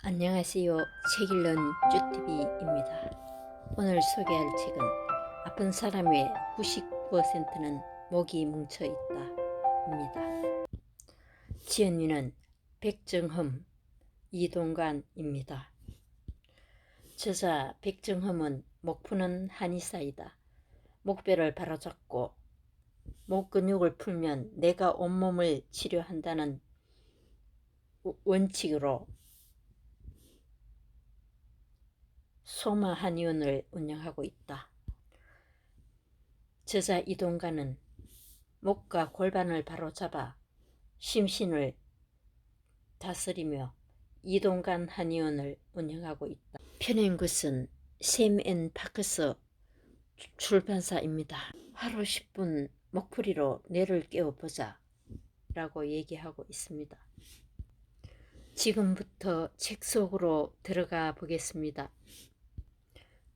안녕하세요. 책 읽는 쭈티비입니다. 오늘 소개할 책은 아픈 사람의 99%는 목이 뭉쳐 있다입니다. 지은이는 백정흠, 이동관입니다. 저자 백정흠은 목 푸는 한의사이다. 목뼈를 바로잡고 목 근육을 풀면 내가 온몸을 치료한다는 원칙으로 소마 한의원을 운영하고 있다. 저자 이동관은 목과 골반을 바로잡아 심신을 다스리며 이동관 한의원을 운영하고 있다. 펴낸 것은 샘앤파크스 출판사입니다. 하루 10분 목풀이로 뇌를 깨워보자 라고 얘기하고 있습니다. 지금부터 책 속으로 들어가 보겠습니다.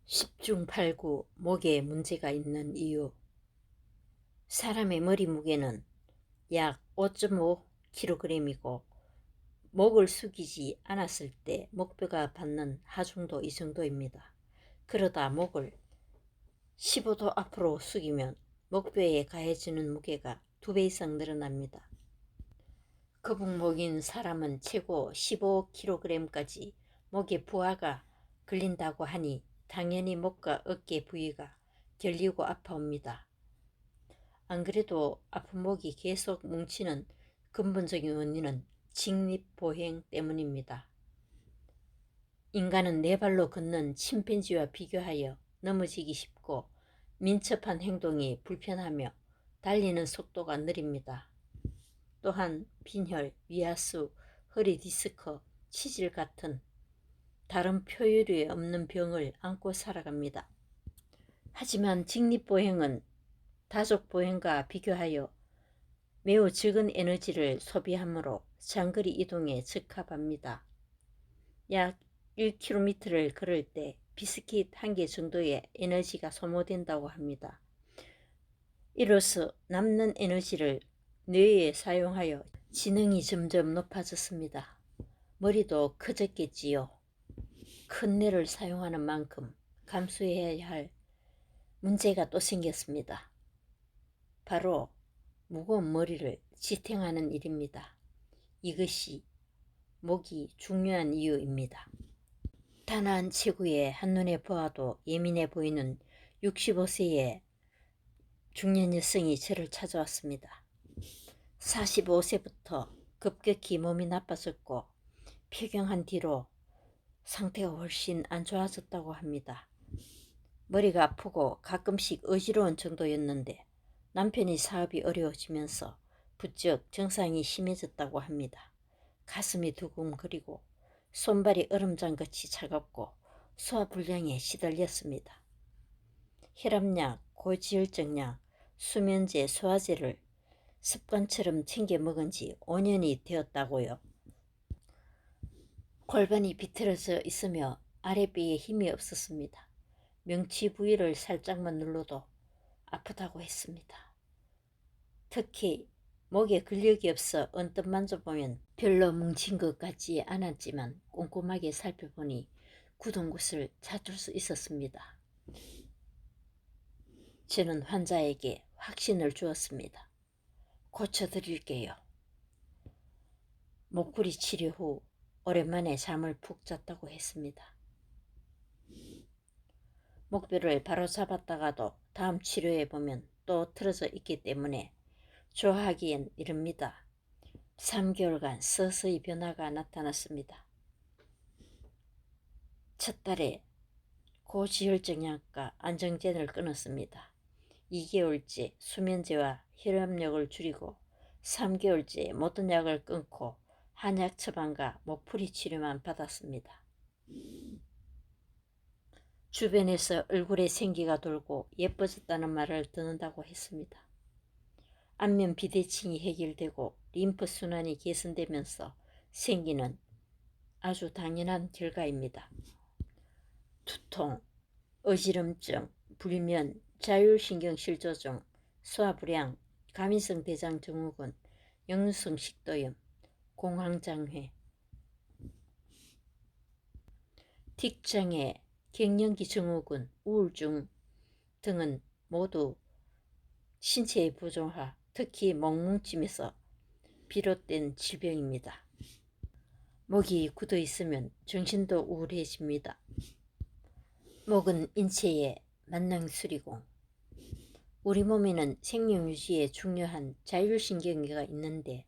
10중 8구 목에 문제가 있는 이유. 사람의 머리 무게는 약 5.5kg이고 목을 숙이지 않았을 때 목뼈가 받는 하중도 이 정도입니다. 그러다 목을 15도 앞으로 숙이면 목뼈에 가해지는 무게가 2배 이상 늘어납니다. 거북목인 사람은 최고 15kg까지 목에 부하가 걸린다고 하니 당연히 목과 어깨 부위가 결리고 아파옵니다. 안 그래도 아픈 목이 계속 뭉치는 근본적인 원인은 직립보행 때문입니다. 인간은 네 발로 걷는 침팬지와 비교하여 넘어지기 쉽고 민첩한 행동이 불편하며 달리는 속도가 느립니다. 또한 빈혈, 위하수, 허리 디스크, 치질 같은 다른 표율이 없는 병을 안고 살아갑니다. 하지만 직립보행은 다족보행과 비교하여 매우 적은 에너지를 소비하므로 장거리 이동에 적합합니다. 약 1km를 걸을 때 비스킷 한 개 정도의 에너지가 소모된다고 합니다. 이로써 남는 에너지를 뇌에 사용하여 지능이 점점 높아졌습니다. 머리도 커졌겠지요. 큰 뇌를 사용하는 만큼 감수해야 할 문제가 또 생겼습니다. 바로 무거운 머리를 지탱하는 일입니다. 이것이 목이 중요한 이유입니다. 단아한 체구에 한눈에 보아도 예민해 보이는 65세의 중년 여성이 저를 찾아왔습니다. 45세부터 급격히 몸이 나빠졌고 폐경한 뒤로 상태가 훨씬 안 좋아졌다고 합니다. 머리가 아프고 가끔씩 어지러운 정도였는데 남편이 사업이 어려워지면서 부쩍 증상이 심해졌다고 합니다. 가슴이 두근거리고 손발이 얼음장같이 차갑고 소화불량에 시달렸습니다. 혈압약, 고지혈증약, 수면제, 소화제를 습관처럼 챙겨 먹은 지 5년이 되었다고요. 골반이 비틀어져 있으며 아랫배에 힘이 없었습니다. 명치 부위를 살짝만 눌러도 아프다고 했습니다. 특히 목에 근력이 없어 언뜻 만져보면 별로 뭉친 것 같지 않았지만 꼼꼼하게 살펴보니 굳은 곳을 찾을 수 있었습니다. 저는 환자에게 확신을 주었습니다. 고쳐드릴게요. 목구리 치료 후 오랜만에 잠을 푹 잤다고 했습니다. 목뼈를 바로 잡았다가도 다음 치료해 보면 또 틀어져 있기 때문에 좋아하기엔 이릅니다. 3개월간 서서히 변화가 나타났습니다. 첫 달에 고지혈증약과 안정제를 끊었습니다. 2개월째 수면제와 혈압약을 줄이고 3개월째 모든 약을 끊고 한약 처방과 목풀이 치료만 받았습니다. 주변에서 얼굴에 생기가 돌고 예뻐졌다는 말을 듣는다고 했습니다. 안면 비대칭이 해결되고 림프 순환이 개선되면서 생기는 아주 당연한 결과입니다. 두통, 어지럼증, 불면, 자율신경실조증, 소화불량, 가민성 대장증후군, 역류성 식도염, 공황장애, 틱장애, 갱년기 증후군, 우울증 등은 모두 신체의 부종화, 특히 목뭉침에서 비롯된 질병입니다. 목이 굳어 있으면 정신도 우울해집니다. 목은 인체의 만능술이고 우리 몸에는 생명 유지에 중요한 자율신경계가 있는데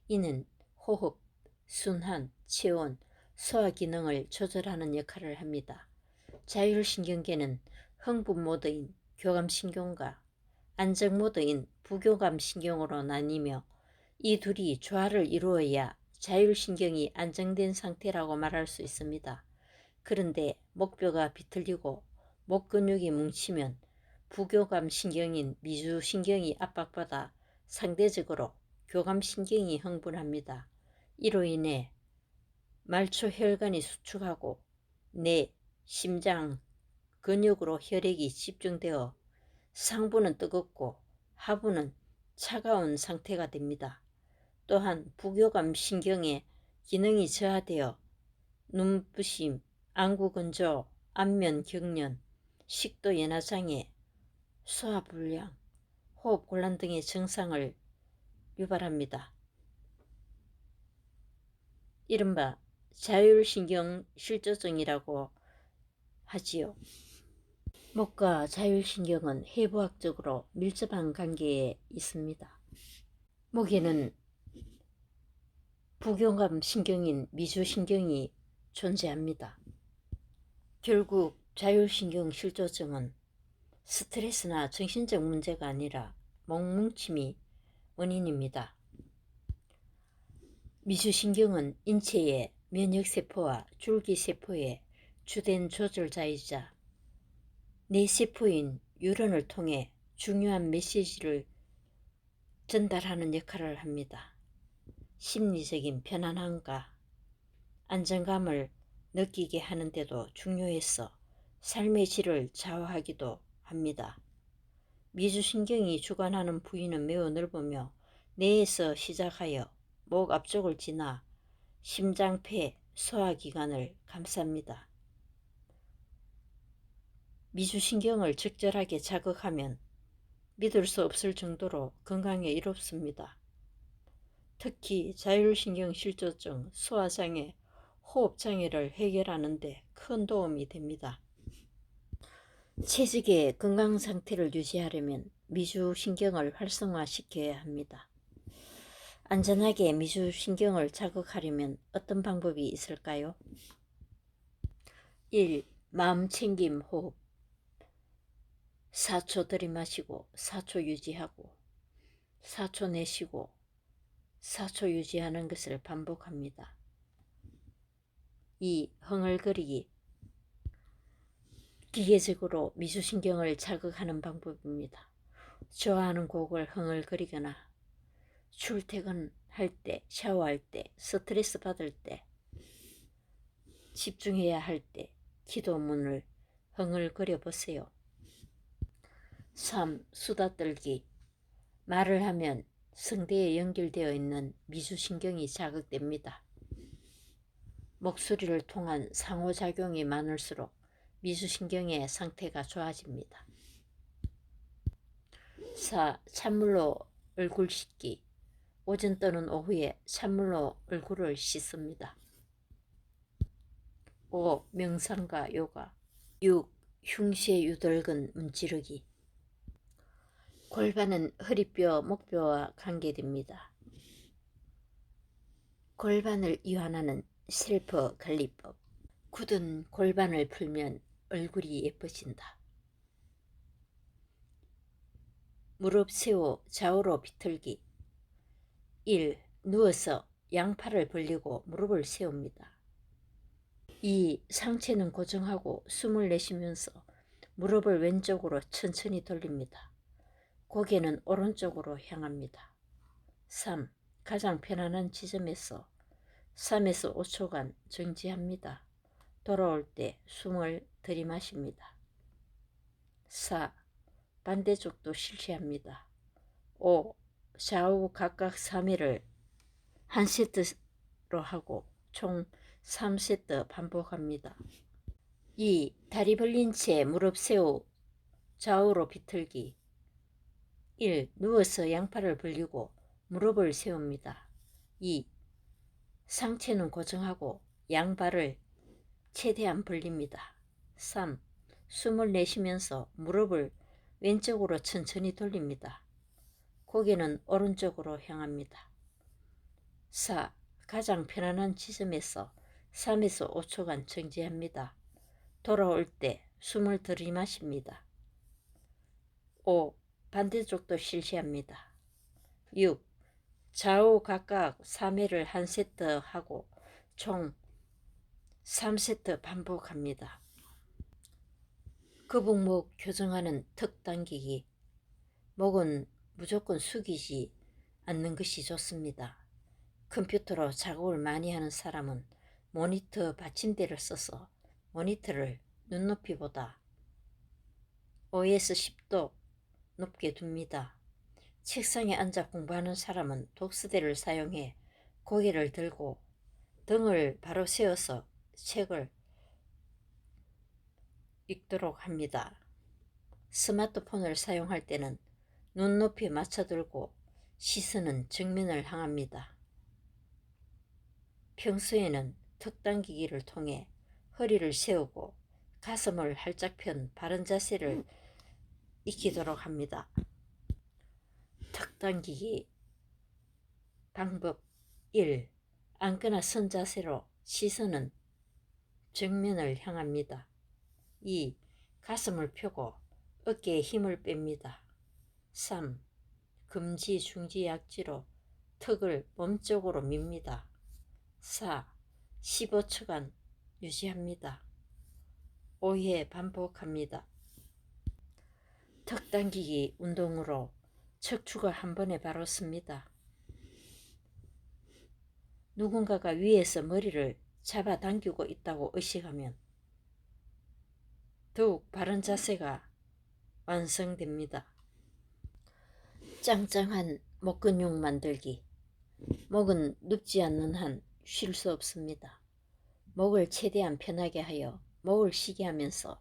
이는 호흡, 순환, 체온, 소화 기능을 조절하는 역할을 합니다. 자율신경계는 흥분 모드인 교감신경과 안정 모드인 부교감신경으로 나뉘며 이 둘이 조화를 이루어야 자율신경이 안정된 상태라고 말할 수 있습니다. 그런데 목뼈가 비틀리고 목 근육이 뭉치면 부교감신경인 미주신경이 압박받아 상대적으로 교감신경이 흥분합니다. 이로 인해 말초혈관이 수축하고 뇌, 심장, 근육으로 혈액이 집중되어 상부는 뜨겁고 하부는 차가운 상태가 됩니다. 또한 부교감신경의 기능이 저하되어 눈부심, 안구건조, 안면경련, 식도연화장애, 소화불량, 호흡곤란 등의 증상을 유발합니다. 이른바 자율신경실조증이라고 하지요. 목과 자율신경은 해부학적으로 밀접한 관계에 있습니다. 목에는 부교감신경인 미주신경이 존재합니다. 결국 자율신경실조증은 스트레스나 정신적 문제가 아니라 목뭉침이 원인입니다. 미주신경은 인체의 면역세포와 줄기세포의 주된 조절자이자 뇌세포인 뉴런을 통해 중요한 메시지를 전달하는 역할을 합니다. 심리적인 편안함과 안정감을 느끼게 하는데도 중요해서 삶의 질을 좌우하기도 합니다. 미주신경이 주관하는 부위는 매우 넓으며 뇌에서 시작하여 목 앞쪽을 지나 심장, 폐, 소화기관을 감쌉니다. 미주신경을 적절하게 자극하면 믿을 수 없을 정도로 건강에 이롭습니다. 특히 자율신경실조증, 소화장애, 호흡장애를 해결하는 데 큰 도움이 됩니다. 체질의 건강 상태를 유지하려면 미주신경을 활성화시켜야 합니다. 안전하게 미주신경을 자극하려면 어떤 방법이 있을까요? 1. 마음챙김 호흡 4초 들이마시고 4초 유지하고 4초 내쉬고 4초 유지하는 것을 반복합니다. 2. 흥얼거리기 기계적으로 미주신경을 자극하는 방법입니다. 좋아하는 곡을 흥얼거리거나 출퇴근할 때, 샤워할 때, 스트레스 받을 때, 집중해야 할 때 기도문을 흥얼거려 보세요. 3. 수다 떨기 말을 하면 성대에 연결되어 있는 미주신경이 자극됩니다. 목소리를 통한 상호작용이 많을수록 미주신경의 상태가 좋아집니다. 4. 찬물로 얼굴 씻기 오전 또는 오후에 찬물로 얼굴을 씻습니다. 5. 명상과 요가 6. 흉쇄 유돌근 문지르기 골반은 허리뼈, 목뼈와 관계됩니다. 골반을 이완하는 셀프 관리법 굳은 골반을 풀면 얼굴이 예뻐진다. 무릎 세워 좌우로 비틀기 1. 누워서 양팔을 벌리고 무릎을 세웁니다. 2. 상체는 고정하고 숨을 내쉬면서 무릎을 왼쪽으로 천천히 돌립니다. 고개는 오른쪽으로 향합니다. 3. 가장 편안한 지점에서 3에서 5초간 정지합니다. 돌아올 때 숨을 들이마십니다. 4. 반대쪽도 실시합니다. 5. 좌우 각각 3회를 한 세트로 하고 총 3세트 반복합니다. 2. 다리 벌린 채 무릎 세우 좌우로 비틀기. 1. 누워서 양팔을 벌리고 무릎을 세웁니다. 2. 상체는 고정하고 양발을 최대한 벌립니다. 3. 숨을 내쉬면서 무릎을 왼쪽으로 천천히 돌립니다. 고개는 오른쪽으로 향합니다. 4. 가장 편안한 지점에서 3에서 5초간 정지합니다. 돌아올 때 숨을 들이마십니다. 5. 반대쪽도 실시합니다. 6. 좌우 각각 3회를 한 세트 하고 총 3세트 반복합니다. 거북목 교정하는 턱 당기기. 목은 무조건 숙이지 않는 것이 좋습니다. 컴퓨터로 작업을 많이 하는 사람은 모니터 받침대를 써서 모니터를 눈높이보다 5에서 10도 높게 둡니다. 책상에 앉아 공부하는 사람은 독서대를 사용해 고개를 들고 등을 바로 세워서 책을 읽도록 합니다. 스마트폰을 사용할 때는 눈높이 맞춰 들고 시선은 정면을 향합니다. 평소에는 턱 당기기를 통해 허리를 세우고 가슴을 활짝 편 바른 자세를 익히도록 합니다. 턱 당기기 방법 1. 앉거나 선 자세로 시선은 정면을 향합니다. 2. 가슴을 펴고 어깨에 힘을 뺍니다. 3. 금지 중지 약지로 턱을 몸쪽으로 밉니다. 4. 15초간 유지합니다. 5회 반복합니다. 턱 당기기 운동으로 척추가 한 번에 바로 섭니다. 누군가가 위에서 머리를 잡아당기고 있다고 의식하면 더욱 바른 자세가 완성됩니다. 짱짱한 목 근육 만들기. 목은 눕지 않는 한 쉴 수 없습니다. 목을 최대한 편하게 하여 목을 쉬게 하면서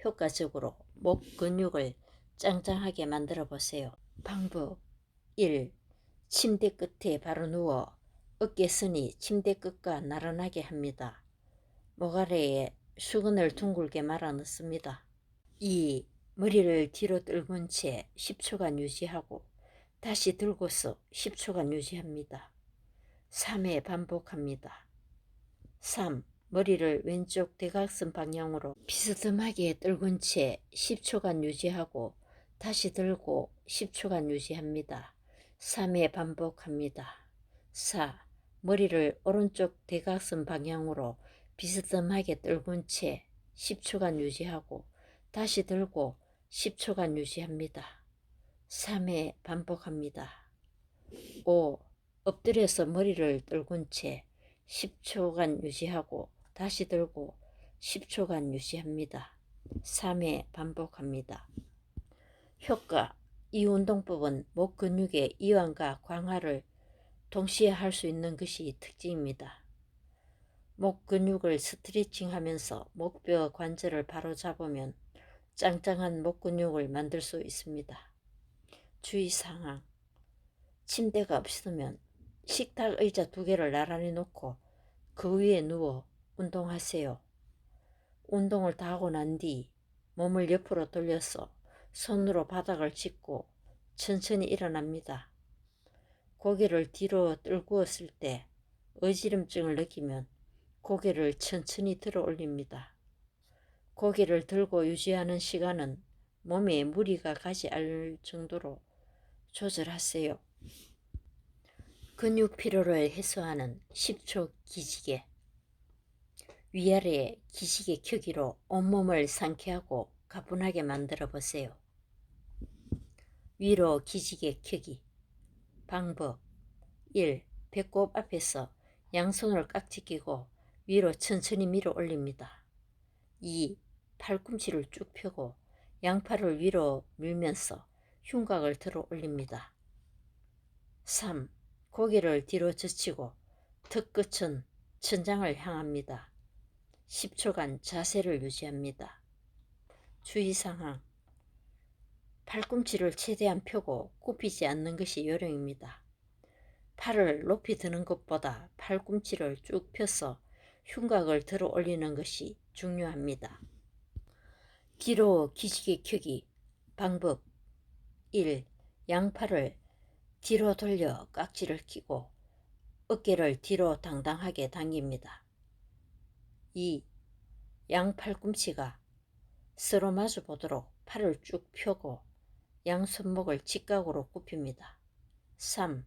효과적으로 목 근육을 짱짱하게 만들어 보세요. 방법 1. 침대 끝에 바로 누워 어깨선이 침대 끝과 나란하게 합니다. 목 아래에 수건을 둥글게 말아 넣습니다. 2. 머리를 뒤로 떨군 채 10초간 유지하고 다시 들고서 10초간 유지합니다. 3회 반복합니다. 3. 머리를 왼쪽 대각선 방향으로 비스듬하게 떨군 채 10초간 유지하고 다시 들고 10초간 유지합니다. 3회 반복합니다. 4. 머리를 오른쪽 대각선 방향으로 비스듬하게 떨군 채 10초간 유지하고 다시 들고 10초간 유지합니다. 3회 반복합니다. 5. 엎드려서 머리를 떨군 채 10초간 유지하고 다시 들고 10초간 유지합니다. 3회 반복합니다. 효과. 이 운동법은 목 근육의 이완과 강화를 동시에 할 수 있는 것이 특징입니다. 목 근육을 스트레칭하면서 목뼈 관절을 바로 잡으면 짱짱한 목 근육을 만들 수 있습니다. 주의사항. 침대가 없으면 식탁 의자 2개를 나란히 놓고 그 위에 누워 운동하세요. 운동을 다 하고 난 뒤 몸을 옆으로 돌려서 손으로 바닥을 짚고 천천히 일어납니다. 고개를 뒤로 떨구었을 때 어지럼증을 느끼면 고개를 천천히 들어 올립니다. 고개를 들고 유지하는 시간은 몸에 무리가 가지 않을 정도로 조절하세요. 근육 피로를 해소하는 10초 기지개. 위아래 기지개 켜기로 온몸을 상쾌하고 가뿐하게 만들어 보세요. 위로 기지개 켜기. 방법 1. 배꼽 앞에서 양손을 깍지 끼고 위로 천천히 밀어 올립니다. 2. 팔꿈치를 쭉 펴고 양팔을 위로 밀면서 흉곽을 들어 올립니다. 3. 고개를 뒤로 젖히고 턱 끝은 천장을 향합니다. 10초간 자세를 유지합니다. 주의사항: 팔꿈치를 최대한 펴고 굽히지 않는 것이 요령입니다. 팔을 높이 드는 것보다 팔꿈치를 쭉 펴서 흉곽을 들어 올리는 것이 중요합니다. 뒤로 기지개 켜기 방법 1. 양팔을 뒤로 돌려 깍지를 끼고 어깨를 뒤로 당당하게 당깁니다. 2. 양팔꿈치가 서로 마주 보도록 팔을 쭉 펴고 양손목을 직각으로 굽힙니다. 3.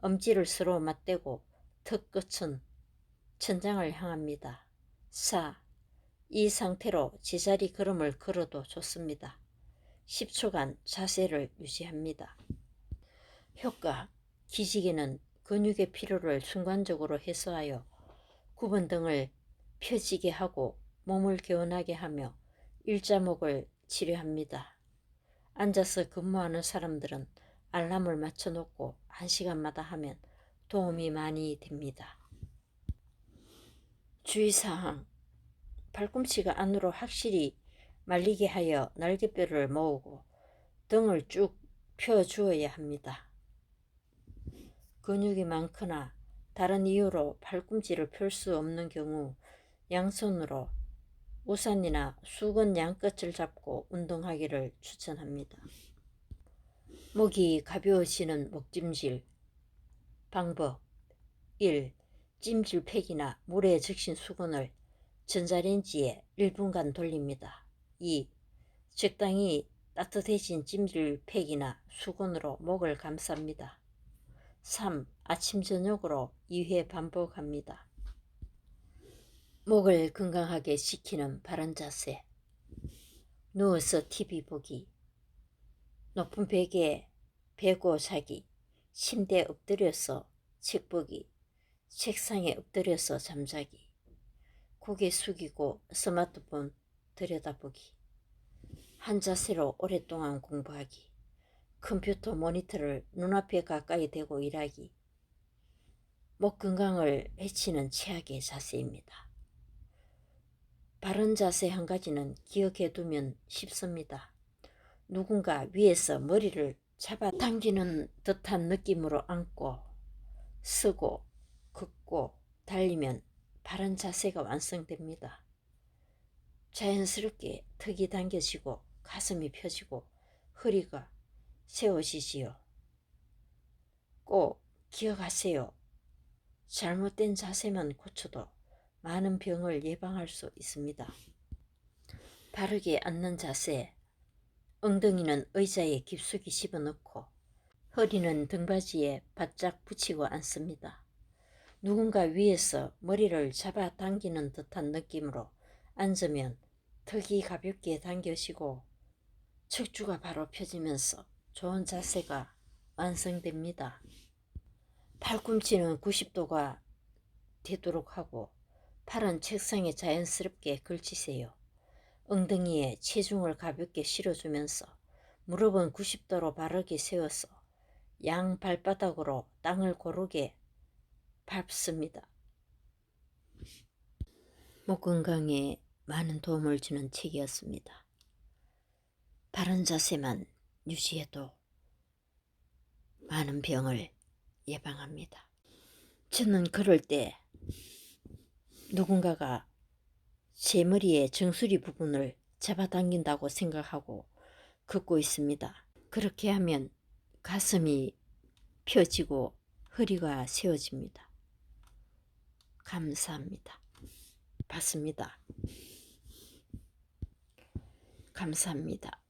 엄지를 서로 맞대고 턱 끝은 천장을 향합니다. 4. 이 상태로 제자리 걸음을 걸어도 좋습니다. 10초간 자세를 유지합니다. 효과: 기지개는 근육의 피로를 순간적으로 해소하여 굽은 등을 펴지게 하고 몸을 개운하게 하며 일자목을 치료합니다. 앉아서 근무하는 사람들은 알람을 맞춰놓고 1시간마다 하면 도움이 많이 됩니다. 주의사항: 팔꿈치가 안으로 확실히 말리게 하여 날개뼈를 모으고 등을 쭉 펴주어야 합니다. 근육이 많거나 다른 이유로 팔꿈치를 펼 수 없는 경우 양손으로 우산이나 수건 양끝을 잡고 운동하기를 추천합니다. 목이 가벼워지는 목찜질 방법 1. 찜질팩이나 물에 적신 수건을 전자레인지에 1분간 돌립니다. 2. 적당히 따뜻해진 찜질팩이나 수건으로 목을 감쌉니다. 3. 아침 저녁으로 2회 반복합니다. 목을 건강하게 지키는 바른 자세 누워서 TV 보기, 높은 벽에 베고 자기, 침대에 엎드려서 책 보기, 책상에 엎드려서 잠자기, 고개 숙이고 스마트폰 들여다보기, 한 자세로 오랫동안 공부하기, 컴퓨터 모니터를 눈앞에 가까이 대고 일하기. 목 건강을 해치는 최악의 자세입니다. 바른 자세 한 가지는 기억해 두면 쉽습니다. 누군가 위에서 머리를 잡아당기는 듯한 느낌으로 앉고 서고 걷고 달리면 바른 자세가 완성됩니다. 자연스럽게 턱이 당겨지고 가슴이 펴지고 허리가 세워지지요. 꼭 기억하세요. 잘못된 자세만 고쳐도 많은 병을 예방할 수 있습니다. 바르게 앉는 자세 엉덩이는 의자에 깊숙이 집어넣고 허리는 등받이에 바짝 붙이고 앉습니다. 누군가 위에서 머리를 잡아당기는 듯한 느낌으로 앉으면 턱이 가볍게 당겨지고 척추가 바로 펴지면서 좋은 자세가 완성됩니다. 팔꿈치는 90도가 되도록 하고 팔은 책상에 자연스럽게 걸치세요. 엉덩이에 체중을 가볍게 실어주면서 무릎은 90도로 바르게 세워서 양 발바닥으로 땅을 고르게 밟습니다. 목 건강에 많은 도움을 주는 책이었습니다. 바른 자세만 유지해도 많은 병을 예방합니다. 저는 그럴 때 누군가가 제 머리의 정수리 부분을 잡아당긴다고 생각하고 걷고 있습니다. 그렇게 하면 가슴이 펴지고 허리가 세워집니다. 감사합니다. 봤습니다. 감사합니다.